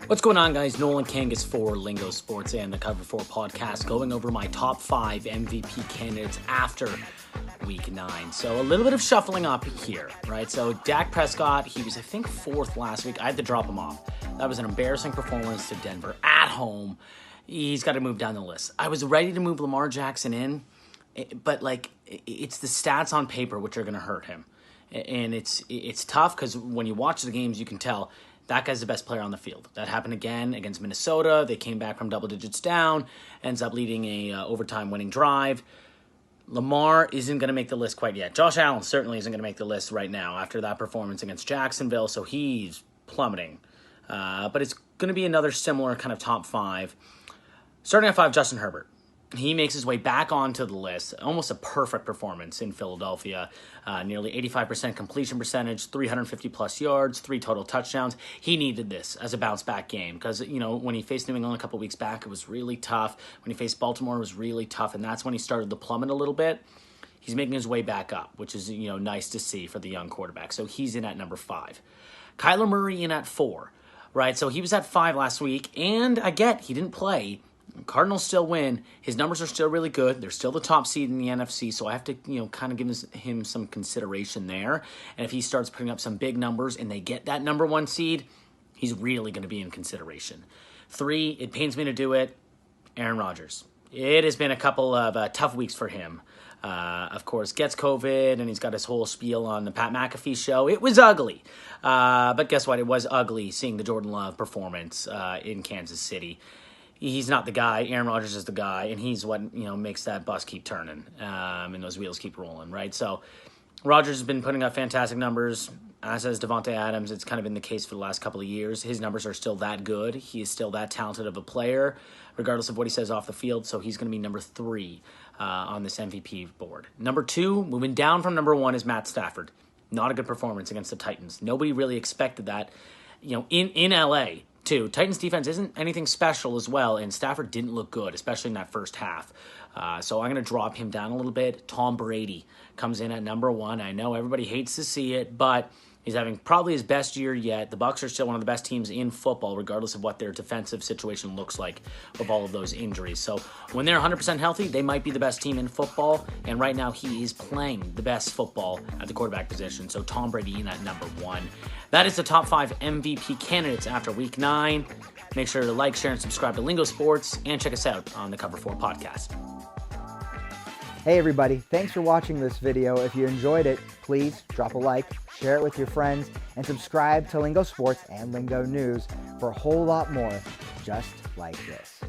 What's going on, guys? Nolan Kangas for Lingo Sports and the Cover 4 podcast, going over my top 5 MVP candidates after Week 9. So a little bit of shuffling up here, right? So Dak Prescott, he was, I think, 4th last week. I had to drop him off. That was an embarrassing performance to Denver at home. He's got to move down the list. I was ready to move Lamar Jackson in, but it's the stats on paper which are going to hurt him. And it's tough because when you watch the games, you can tell that guy's the best player on the field. That happened again against Minnesota. They came back from double digits down, ends up leading a overtime winning drive. Lamar isn't going to make the list quite yet. Josh Allen certainly isn't going to make the list right now after that performance against Jacksonville, so he's plummeting. But it's going to be another similar kind of top 5. Starting at 5, Justin Herbert. He makes his way back onto the list. Almost a perfect performance in Philadelphia. Nearly 85% completion percentage, 350-plus yards, 3 total touchdowns. He needed this as a bounce-back game because, when he faced New England a couple weeks back, it was really tough. When he faced Baltimore, it was really tough, and that's when he started to plummet a little bit. He's making his way back up, which is, nice to see for the young quarterback. So he's in at number 5. Kyler Murray in at 4, right? So he was at 5 last week, and I get he didn't play. Cardinals still win. His numbers are still really good. They're still the top seed in the NFC, so I have to, kind of give him some consideration there. And if he starts putting up some big numbers and they get that number 1 seed, he's really going to be in consideration. 3, it pains me to do it, Aaron Rodgers. It has been a couple of tough weeks for him. Of course, gets COVID, and he's got his whole spiel on the Pat McAfee show. It was ugly. But guess what? It was ugly seeing the Jordan Love performance in Kansas City. He's not the guy. Aaron Rodgers is the guy, and he's what makes that bus keep turning and those wheels keep rolling, right? So Rodgers has been putting up fantastic numbers, as has Devontae Adams. It's kind of been the case for the last couple of years. His numbers are still that good. He is still that talented of a player, regardless of what he says off the field. So he's going to be number 3 on this MVP board. Number 2, moving down from number 1, is Matt Stafford. Not a good performance against the Titans. Nobody really expected that. In LA. Too. Titans defense isn't anything special as well, and Stafford didn't look good, especially in that first half. So I'm going to drop him down a little bit. Tom Brady comes in at number 1. I know everybody hates to see it, but he's having probably his best year yet. The Bucs are still one of the best teams in football, regardless of what their defensive situation looks like with all of those injuries. So when they're 100% healthy, they might be the best team in football, and right now he is playing the best football at the quarterback position. So Tom Brady in at number 1. That is the top 5 MVP candidates after Week 9. Make sure to like, share, and subscribe to Lingo Sports, and check us out on the Cover 4 podcast. Hey everybody, thanks for watching this video. If you enjoyed it, please drop a like, share it with your friends, and subscribe to Lingo Sports and Lingo News for a whole lot more just like this.